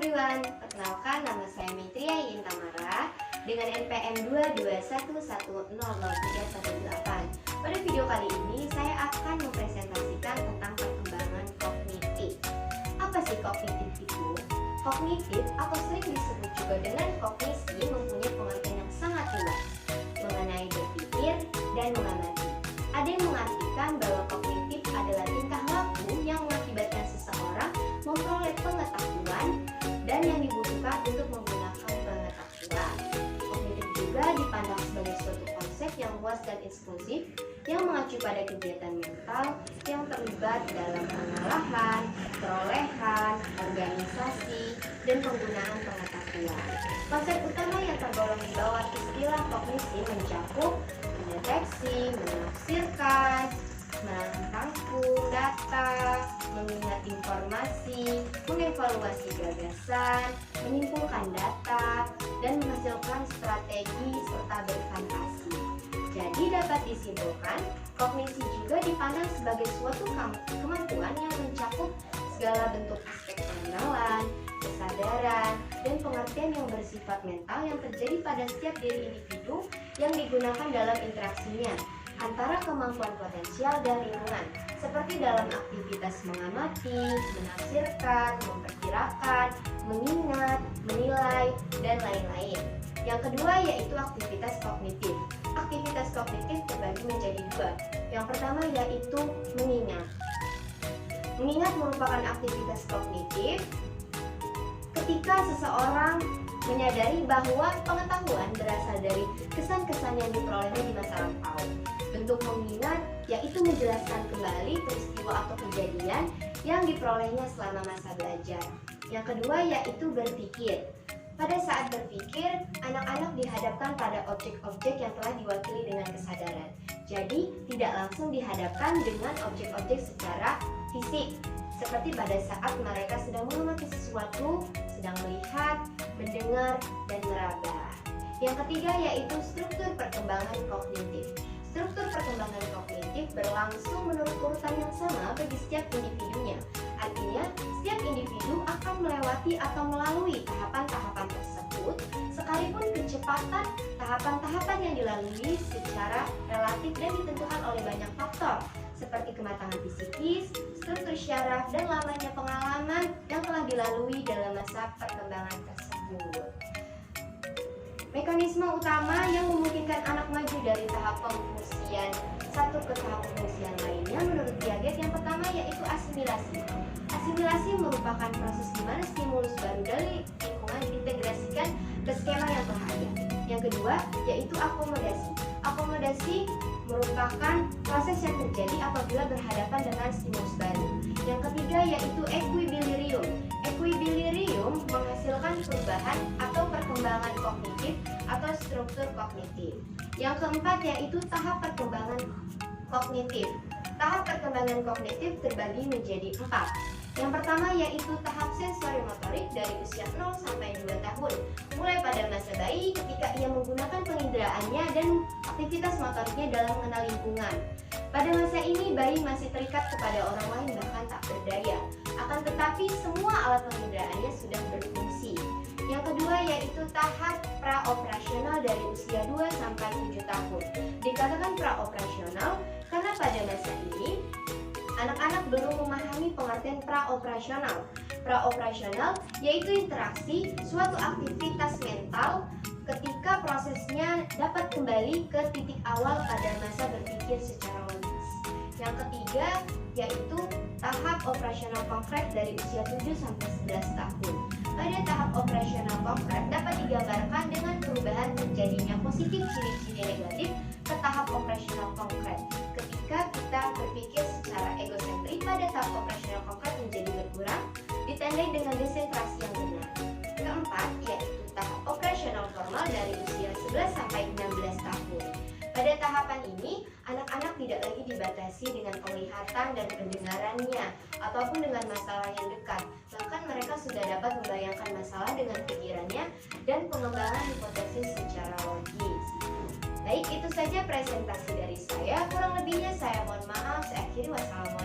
everyone, perkenalkan nama saya Maitria Yin Tamara dengan NPM 221100318. Pada video kali ini saya akan mempresentasikan tentang perkembangan kognitif. Apa sih kognitif itu? Kognitif atau sering disebut juga dengan kognisi mempunyai pengertian yang sangat luas mengenai berpikir dan mengamati. Ada yang mengartikan bahwa kognitif adalah tingkah laku yang mengakibatkan seseorang memperoleh pengetahuan dan yang dibutuhkan untuk menggunakan pengetahuan. Kognitif juga dipandang sebagai suatu konsep yang luas dan eksklusif yang mengacu pada kegiatan mental yang terlibat dalam pengalaman, perolehan, organisasi, dan penggunaan pengetahuan. Konsep utama yang tergolong di bawah istilah kognisi mencakup mendeteksi, menafsirkan, merangkum data, mengingat informasi, mengevaluasi gagasan, menyimpulkan data, dan menghasilkan strategi serta berfantasi. Jadi dapat disimpulkan, kognisi juga dipandang sebagai suatu kemampuan yang mencakup segala bentuk aspek pengenalan, kesadaran, dan pengertian yang bersifat mental yang terjadi pada setiap diri individu yang digunakan dalam interaksinya antara kemampuan potensial dan lingkungan, seperti dalam aktivitas mengamati, menafsirkan, memperkirakan, mengingat, menilai, dan lain-lain. Yang kedua yaitu aktivitas kognitif. Aktivitas kognitif terbagi menjadi dua. Yang pertama yaitu mengingat. Mengingat merupakan aktivitas kognitif ketika seseorang menyadari bahwa pengetahuan berasal dari kesan-kesan yang diperolehnya di masa lampau. Bentuk mengingat yaitu menjelaskan kembali peristiwa atau kejadian yang diperolehnya selama masa belajar. Yang kedua yaitu berpikir. Pada saat berpikir, anak-anak dihadapkan pada objek-objek yang telah diwakili dengan kesadaran. Jadi, tidak langsung dihadapkan dengan objek-objek secara fisik, seperti pada saat mereka sedang mengamati sesuatu, sedang melihat, mendengar, dan meraba. Yang ketiga yaitu struktur perkembangan kognitif. Struktur perkembangan kognitif berlangsung menurut urutan yang sama bagi setiap individunya. Artinya, setiap individu akan melewati atau melalui tahapan-tahapan tersebut, sekalipun kecepatan tahapan-tahapan yang dilalui secara relatif dan ditentukan oleh banyak faktor, seperti kematangan psikis, struktur syaraf, dan lamanya pengalaman yang telah dilalui dalam masa perkembangan tersebut. Mekanisme utama yang memungkinkan anak maju dari tahap pemfungsian satu ke tahap pemfungsian lainnya menurut Piaget yang pertama yaitu asimilasi. Asimilasi merupakan proses di mana stimulus baru dari lingkungan diintegrasikan ke skema yang telah ada. Yang kedua yaitu akomodasi. Akomodasi merupakan proses yang terjadi apabila berhadapan dengan stimulus baru. Yang ketiga yaitu equilibrium. Equilibrium menghasilkan perubahan atau perkembangan kognitif atau struktur kognitif. Yang keempat yaitu tahap perkembangan kognitif. Tahap perkembangan kognitif terbagi menjadi 4. Yang pertama yaitu tahap sensorimotorik dari usia 0 sampai 2 tahun. Mulai pada masa bayi ketika ia menggunakan penginderaaannya dan aktivitas motoriknya dalam mengenal lingkungan. Pada masa ini bayi masih terikat kepada orang lain bahkan tak berdaya. Akan tetapi semua alat penginderaannya sudah berfungsi. Yang kedua yaitu tahap praoperasional dari usia 2 sampai 7 tahun. Dikatakan praoperasional karena pada masa ini anak-anak belum memahami pengertian praoperasional. Praoperasional yaitu interaksi suatu aktivitas mental ketika prosesnya dapat kembali ke titik awal pada masa berpikir secara logis. Yang ketiga yaitu tahap operasional konkret dari usia 7 sampai 11 tahun. Pada tahap operasional konkret dapat digambarkan dengan perubahan terjadinya positif ciri-ciri negatif ke tahap operasional konkret. Ketika kita berpikir secara egosentrik pada tahap operasional konkret menjadi berkurang, ditandai dengan desentrasi yang benar. Keempat, yaitu tahap operasional formal dari usia 11 sampai 16 tahun. Pada tahapan ini, anak-anak tidak lagi dibatasi dengan penglihatan dan pendengarannya ataupun dengan masalah yang dekat. Bahkan mereka sudah dapat membayangkan masalah dengan pikirannya dan pengembangan hipotesis secara logis. Baik, itu saja presentasi dari saya. Kurang lebihnya saya mohon maaf. Saya akhiri. Wassalamualaikum.